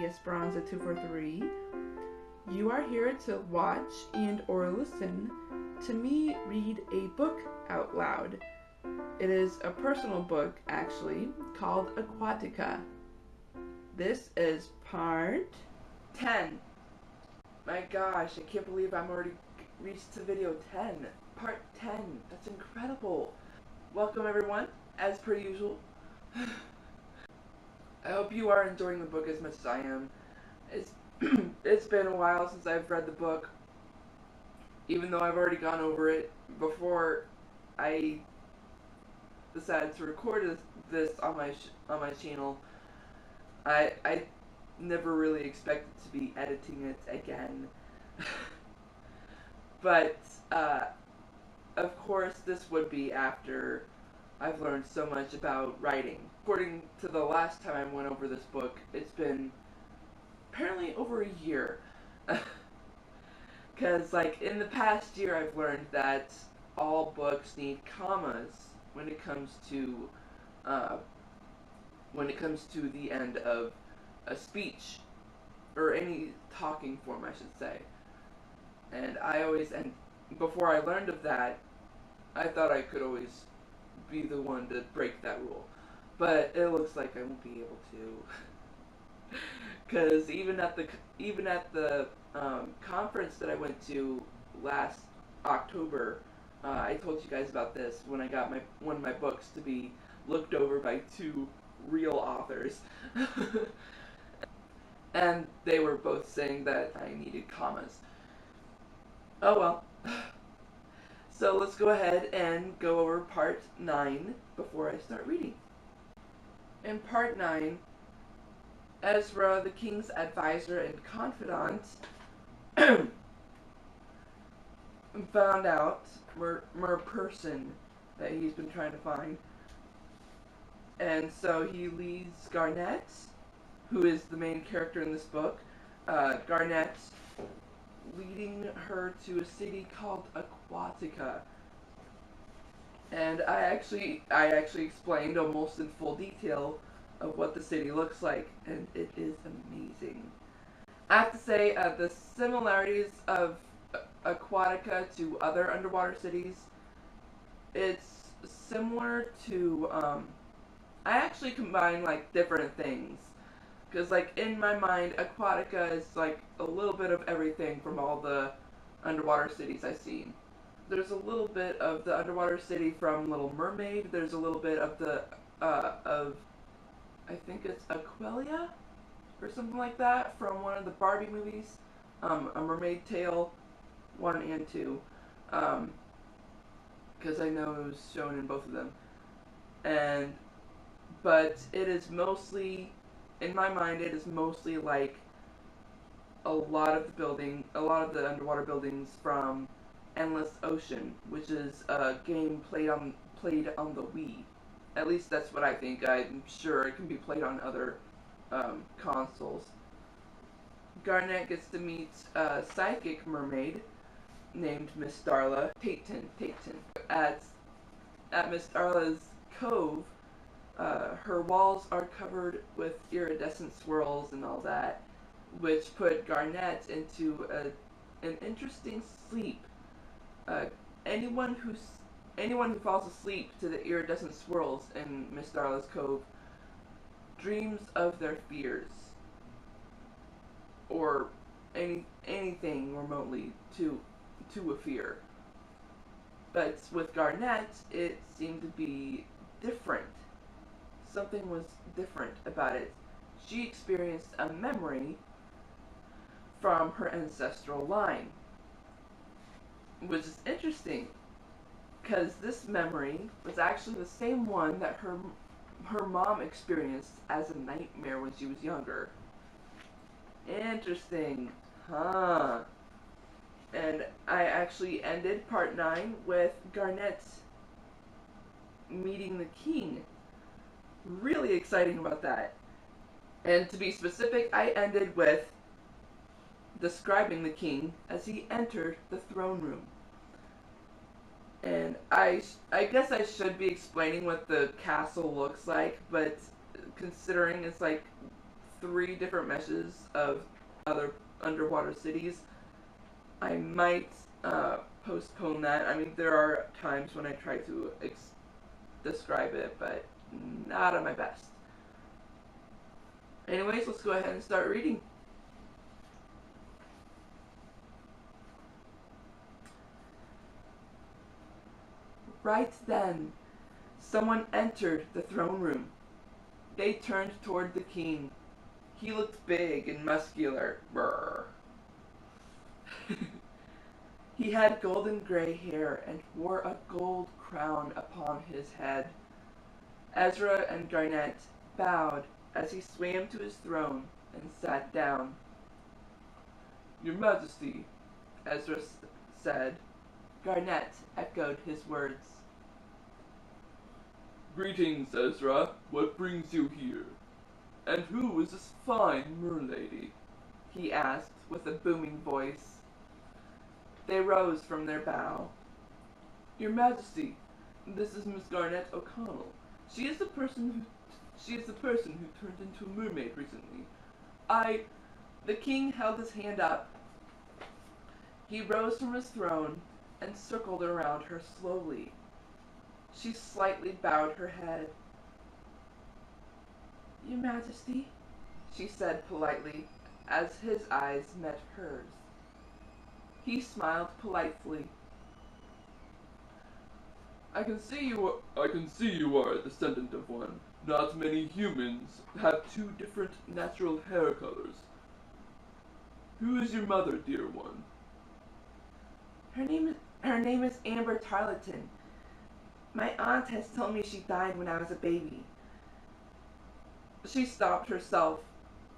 Esperanza 243. You are here to watch and or listen to me read a book out loud. It is a personal book, actually, called Aquatica. This is part 10. My gosh, I can't believe I'm already reached to video 10. Part 10. That's incredible. Welcome everyone, as per usual. I hope you are enjoying the book as much as I am. It's been a while since I've read the book, even though I've already gone over it before I decided to record this on my channel. I never really expected to be editing it again. But of course this would be after I've learned so much about writing. According to the last time I went over this book, it's been apparently over a year. Because like in the past year I've learned that all books need commas when it comes to the end of a speech, or any talking form I should say. And before I learned of that, I thought I could always be the one to break that rule. But it looks like I won't be able to. Because even at the conference that I went to last October, I told you guys about this when I got one of my books to be looked over by two real authors. And they were both saying that I needed commas. Oh well. So let's go ahead and go over part 9 before I start reading. In part 9, Ezra, the king's advisor and confidant, found out mer person that he's been trying to find. And so he leads Garnet, who is the main character in this book, Garnet, leading her to a city called Aquatica. And I actually explained almost in full detail of what the city looks like, and it is amazing. I have to say, the similarities of Aquatica to other underwater cities, it's similar to, I actually combine like different things. Because, like, in my mind, Aquatica is, like, a little bit of everything from all the underwater cities I've seen. There's a little bit of the underwater city from Little Mermaid. There's a little bit of the, I think it's Aqualia? Or something like that, from one of the Barbie movies. A Mermaid Tale 1 and 2. Because I know it was shown in both of them. But it is mostly... in my mind, it is mostly like a lot of the underwater buildings from Endless Ocean, which is a game played on the Wii. At least that's what I think. I'm sure it can be played on other consoles. Garnet gets to meet a psychic mermaid named Miss Darla Tatum. At Miss Darla's cove. Her walls are covered with iridescent swirls and all that, which put Garnet into an interesting sleep. Anyone who falls asleep to the iridescent swirls in Miss Darla's cove dreams of their fears, or anything remotely to a fear. But with Garnet, it seemed to be different. Something was different about it. She experienced a memory from her ancestral line, which is interesting because this memory was actually the same one that her mom experienced as a nightmare when she was younger. Interesting, huh? And I actually ended part 9 with Garnet meeting the king. Really exciting about that. And to be specific, I ended with describing the king as he entered the throne room. And I guess I should be explaining what the castle looks like, but considering it's like 3 different meshes of other underwater cities. I might postpone that. I mean, there are times when I try to describe it, but not at my best. Anyways, let's go ahead and start reading. Right then, someone entered the throne room. They turned toward the king. He looked big and muscular. Brr. He had golden gray hair and wore a gold crown upon his head. Ezra and Garnet bowed as he swam to his throne and sat down. "Your Majesty," Ezra said. Garnet echoed his words. "Greetings, Ezra. What brings you here? And who is this fine merlady?" he asked with a booming voice. They rose from their bow. "Your Majesty, this is Miss Garnet O'Connell. She is the person who turned into a mermaid recently. The king held his hand up. He rose from his throne and circled around her slowly. She slightly bowed her head. "Your Majesty," she said politely, as his eyes met hers. He smiled politely. I can see you are a descendant of one. Not many humans have 2 different natural hair colors. Who is your mother, dear one?" Her name is Amber Tarleton. My aunt has told me she died when I was a baby." She stopped herself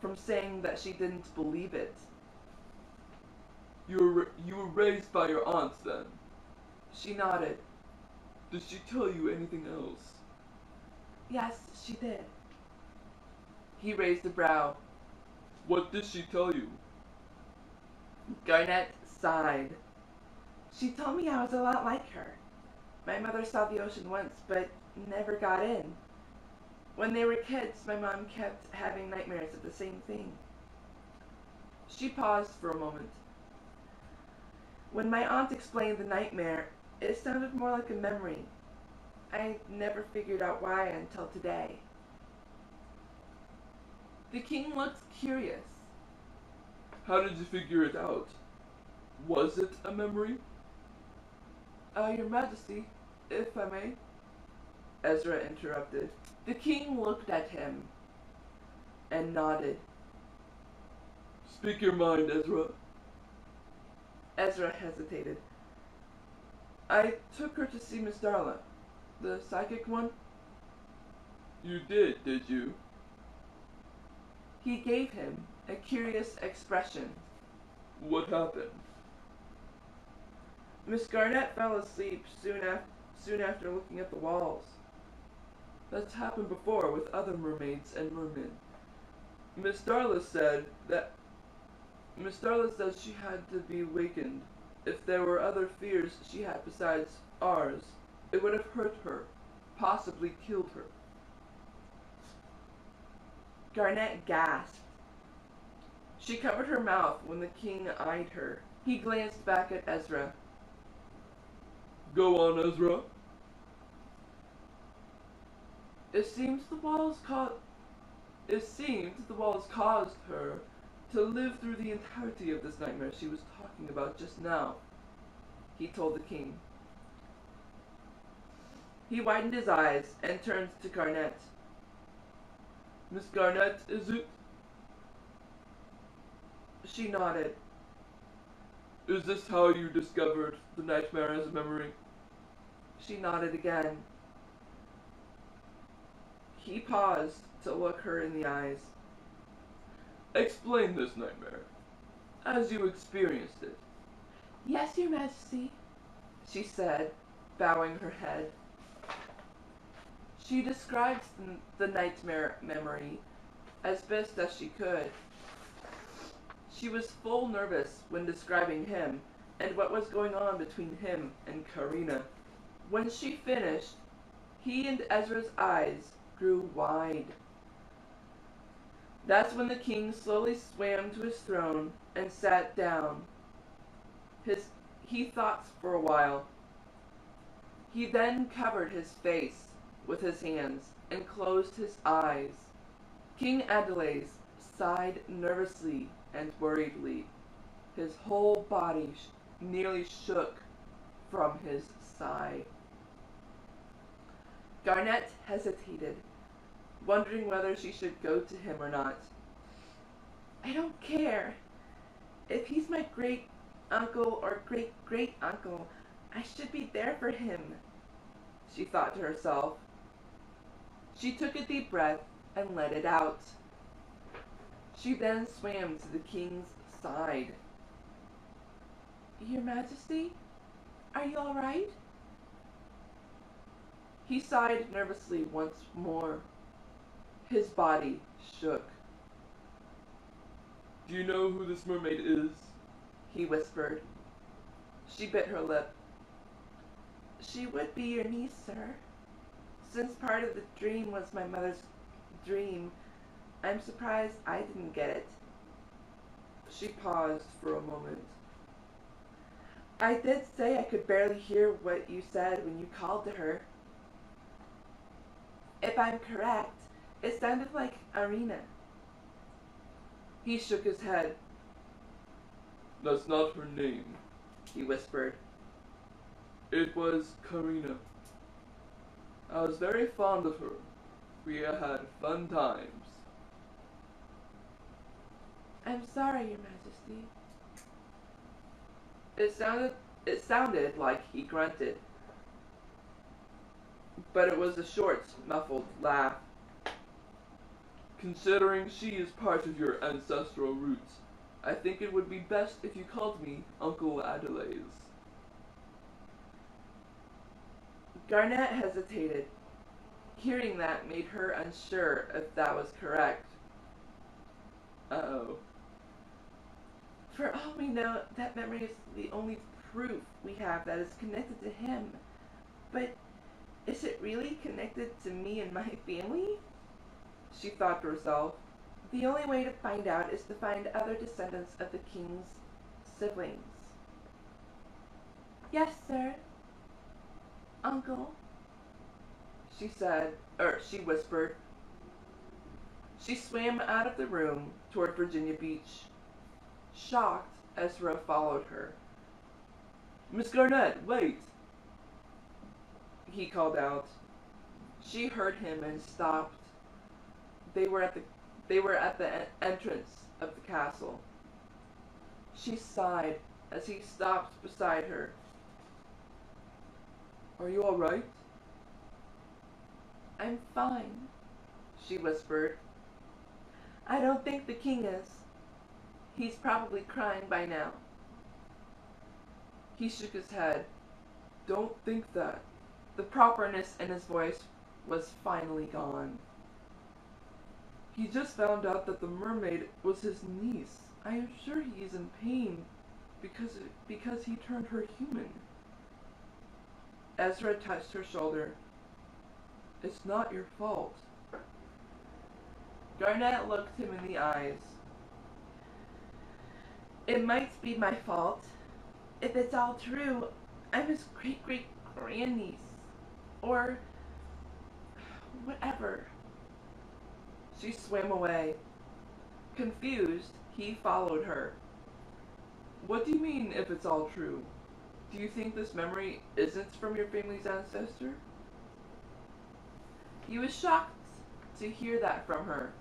from saying that she didn't believe it. You were raised by your aunt, then?" She nodded. "Did she tell you anything else?" "Yes, she did." He raised a brow. "What did she tell you?" Garnet sighed. "She told me I was a lot like her. My mother saw the ocean once, but never got in. When they were kids, my mom kept having nightmares of the same thing." She paused for a moment. "When my aunt explained the nightmare, it sounded more like a memory. I never figured out why until today." The king looked curious. "How did you figure it out? Was it a memory?" Your Majesty, if I may," Ezra interrupted. The king looked at him and nodded. "Speak your mind, Ezra." Ezra hesitated. "I took her to see Miss Darla, the psychic one." "You did you?" He gave him a curious expression. "What happened?" "Miss Garnet fell asleep soon after looking at the walls. That's happened before with other mermaids and mermen. Miss Darla said she had to be wakened. If there were other fears she had besides ours, it would have hurt her, possibly killed her." Garnet gasped. She covered her mouth when the king eyed her. He glanced back at Ezra. "Go on, Ezra." It seems the walls caused her to live through the entirety of this nightmare she was talking about just now," he told the king. He widened his eyes and turned to Garnet. "Miss Garnet, is it?" She nodded. "Is this how you discovered the nightmare as a memory?" She nodded again. He paused to look her in the eyes. "Explain this nightmare, as you experienced it." "Yes, Your Majesty," she said, bowing her head. She described the nightmare memory as best as she could. She was full nervous when describing him and what was going on between him and Karina. When she finished, he and Ezra's eyes grew wide. That's when the king slowly swam to his throne and sat down. He thought for a while. He then covered his face with his hands and closed his eyes. King Adelaide sighed nervously and worriedly. His whole body nearly shook from his sigh. Garnet hesitated, wondering whether she should go to him or not. I don't care. If he's my great-uncle or great-great-uncle, I should be there for him, she thought to herself. She took a deep breath and let it out. She then swam to the king's side. Your Majesty, are you all right? He sighed nervously once more. His body shook. Do you know who this mermaid is? He whispered. She bit her lip. She would be your niece, sir. Since part of the dream was my mother's dream, I'm surprised I didn't get it. She paused for a moment. I did say I could barely hear what you said when you called to her. If I'm correct, it sounded like Arena. He shook his head. That's not her name, he whispered. It was Karina. I was very fond of her. We had fun times. I'm sorry, Your Majesty. It sounded like he grunted, but it was a short, muffled laugh. Considering she is part of your ancestral roots, I think it would be best if you called me Uncle Adelaide. Garnet hesitated. Hearing that made her unsure if that was correct. Uh-oh. For all we know, that memory is the only proof we have that is connected to him. But is it really connected to me and my family? She thought to herself. The only way to find out is to find other descendants of the king's siblings. Yes, sir. Uncle, she said, she whispered. She swam out of the room toward Virginia Beach. Shocked, Ezra followed her. Miss Garnet, wait! He called out. She heard him and stopped. They were at the entrance of the castle. She sighed as he stopped beside her. Are you all right? I'm fine, she whispered. I don't think the king is. He's probably crying by now. He shook his head. Don't think that. The properness in his voice was finally gone. He just found out that the mermaid was his niece. I am sure he is in pain because he turned her human. Ezra touched her shoulder. It's not your fault. Garnet looked him in the eyes. It might be my fault. If it's all true, I'm his great-great-grandniece. Or whatever. She swam away. Confused, he followed her. What do you mean, if it's all true? Do you think this memory isn't from your family's ancestor? He was shocked to hear that from her.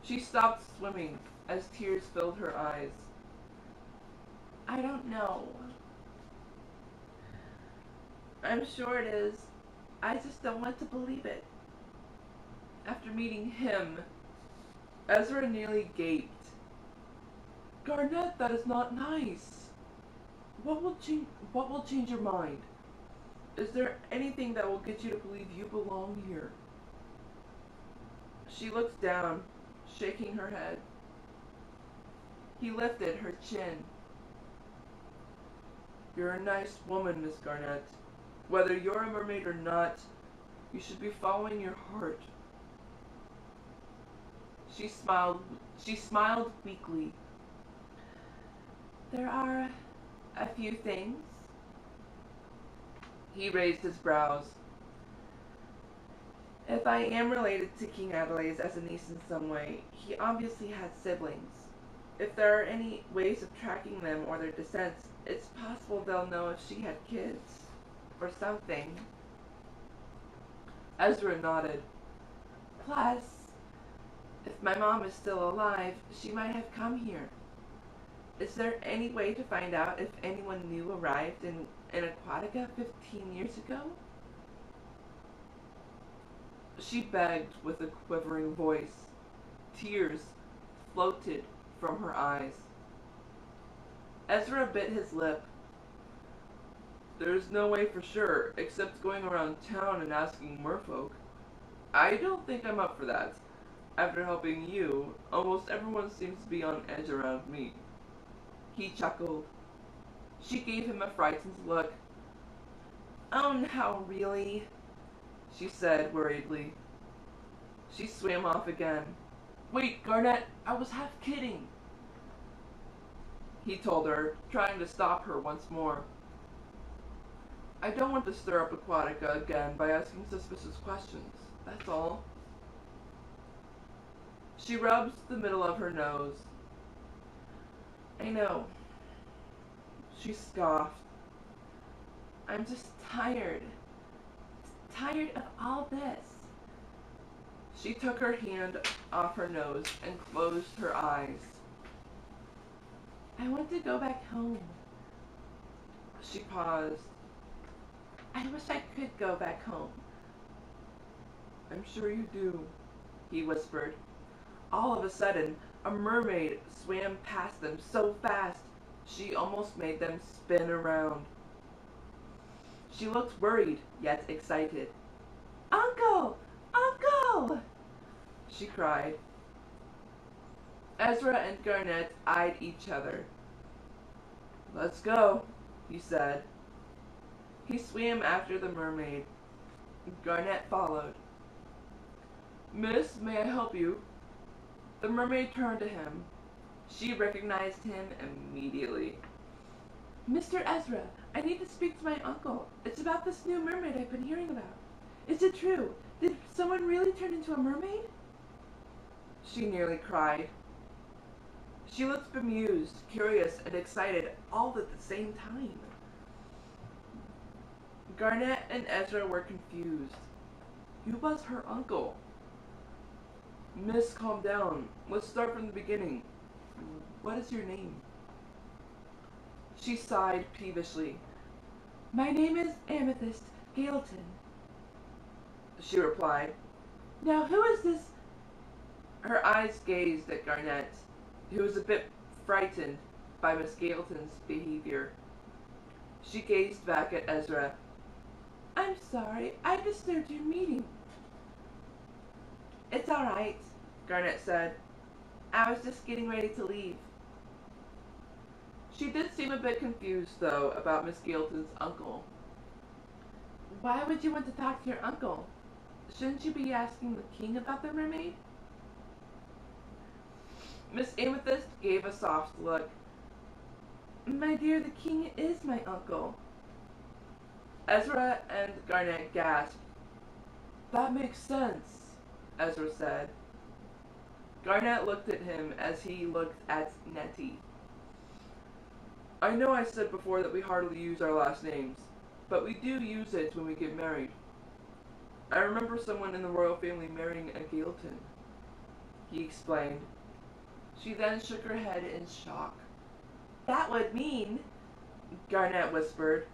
She stopped swimming as tears filled her eyes. I don't know. I'm sure it is. I just don't want to believe it. After meeting him, Ezra nearly gaped. Garnet, that is not nice. What will change your mind? Is there anything that will get you to believe you belong here? She looked down, shaking her head. He lifted her chin. You're a nice woman, Miss Garnet. Whether you're a mermaid or not, you should be following your heart. She smiled. She smiled weakly. There are a few things. He raised his brows. If I am related to King Adelaide as a niece in some way, he obviously had siblings. If there are any ways of tracking them or their descents, it's possible they'll know if she had kids. Or something. Ezra nodded. Plus, if my mom is still alive, she might have come here. Is there any way to find out if anyone new arrived in Aquatica 15 years ago? She begged with a quivering voice. Tears floated from her eyes. Ezra bit his lip. There's no way for sure, except going around town and asking merfolk. I don't think I'm up for that. After helping you, almost everyone seems to be on edge around me. He chuckled. She gave him a frightened look. Oh no, really? She said worriedly. She swam off again. Wait, Garnet, I was half kidding. He told her, trying to stop her once more. I don't want to stir up Aquatica again by asking suspicious questions. That's all. She rubs the middle of her nose. I know. She scoffed. I'm just tired. Tired of all this. She took her hand off her nose and closed her eyes. I want to go back home. She paused. I wish I could go back home. I'm sure you do, he whispered. All of a sudden, a mermaid swam past them so fast, she almost made them spin around. She looked worried, yet excited. Uncle! Uncle! She cried. Ezra and Garnet eyed each other. Let's go, he said. He swam after the mermaid. Garnet followed. Miss, may I help you? The mermaid turned to him. She recognized him immediately. Mr. Ezra, I need to speak to my uncle. It's about this new mermaid I've been hearing about. Is it true? Did someone really turn into a mermaid? She nearly cried. She looked bemused, curious, and excited all at the same time. Garnet and Ezra were confused. Who was her uncle? Miss, calm down. Let's start from the beginning. What is your name? She sighed peevishly. My name is Amethyst Gailton, she replied. Now who is this? Her eyes gazed at Garnet, who was a bit frightened by Miss Gailton's behavior. She gazed back at Ezra. I'm sorry, I disturbed your meeting. It's all right, Garnet said. I was just getting ready to leave. She did seem a bit confused, though, about Miss Gailton's uncle. Why would you want to talk to your uncle? Shouldn't you be asking the king about the mermaid? Miss Amethyst gave a soft look. My dear, the king is my uncle. Ezra and Garnet gasped. That makes sense, Ezra said. Garnet looked at him as he looked at Nettie. I know I said before that we hardly use our last names, but we do use it when we get married. I remember someone in the royal family marrying a Gailton, he explained. She then shook her head in shock. That would mean, Garnet whispered.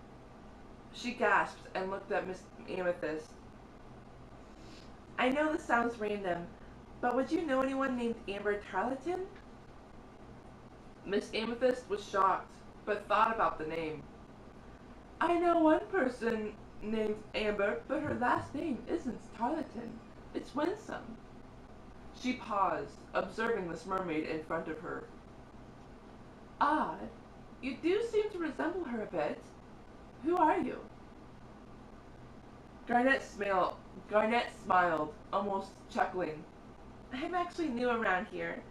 She gasped and looked at Miss Amethyst. I know this sounds random, but would you know anyone named Amber Tarleton? Miss Amethyst was shocked, but thought about the name. I know one person named Amber, but her last name isn't Tarleton. It's Winsome. She paused, observing this mermaid in front of her. Odd. You do seem to resemble her a bit. Who are you? Garnet smiled, almost chuckling. I'm actually new around here.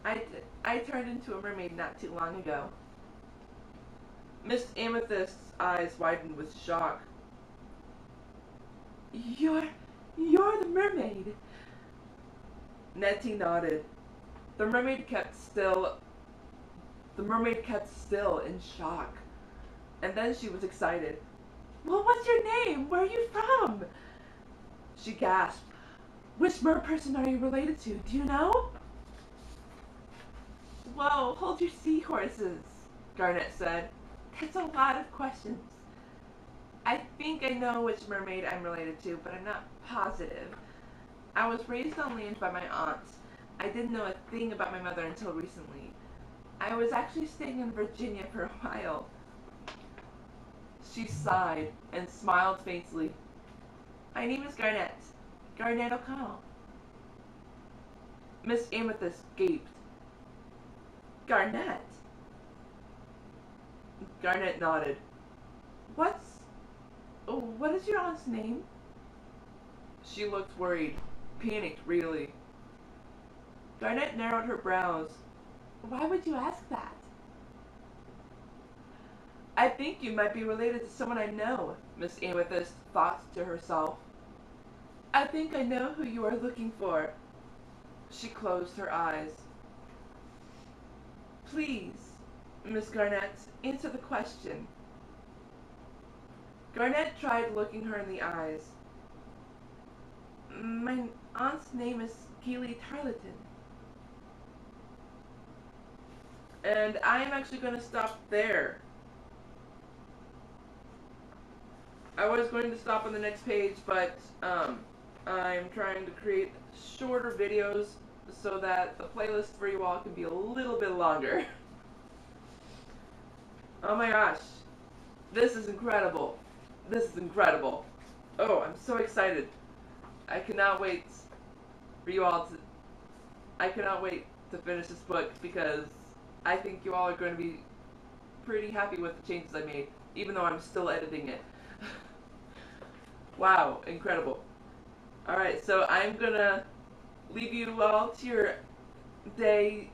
I turned into a mermaid not too long ago. Miss Amethyst's eyes widened with shock. You're the mermaid. Nettie nodded. The mermaid kept still. The mermaid kept still in shock. And then she was excited. Well, what's your name? Where are you from? She gasped. Which mer person are you related to? Do you know? Whoa, hold your seahorses, Garnet said. That's a lot of questions. I think I know which mermaid I'm related to, but I'm not positive. I was raised on land by my aunts. I didn't know a thing about my mother until recently. I was actually staying in Virginia for a while. She sighed and smiled faintly. My name is Garnet. Garnet O'Connell. Miss Amethyst gaped. Garnet? Garnet nodded. What is your aunt's name? She looked worried, panicked really. Garnet narrowed her brows. Why would you ask that? I think you might be related to someone I know, Miss Amethyst thought to herself. I think I know who you are looking for. She closed her eyes. Please, Miss Garnet, answer the question. Garnet tried looking her in the eyes. My aunt's name is Keely Tarleton. And I am actually going to stop there. I was going to stop on the next page, but I'm trying to create shorter videos so that the playlist for you all can be a little bit longer. Oh my gosh. This is incredible. This is incredible. Oh, I'm so excited. I cannot wait for you all to... I cannot wait to finish this book because I think you all are going to be pretty happy with the changes I made, even though I'm still editing it. Wow, incredible. Alright, so I'm gonna leave you all to your day,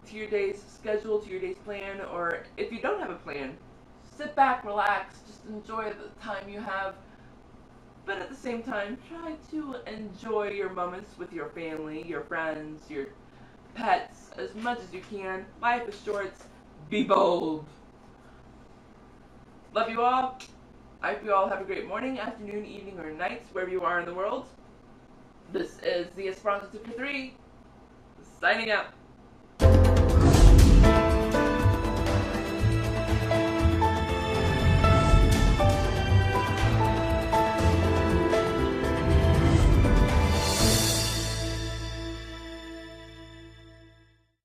to your day's schedule, to your day's plan, or if you don't have a plan, sit back, relax, just enjoy the time you have, but at the same time, try to enjoy your moments with your family, your friends, your pets, as much as you can. Life is short. Be bold. Love you all. I hope you all have a great morning, afternoon, evening, or night, wherever you are in the world. This is the Esperanto 2 3, signing out.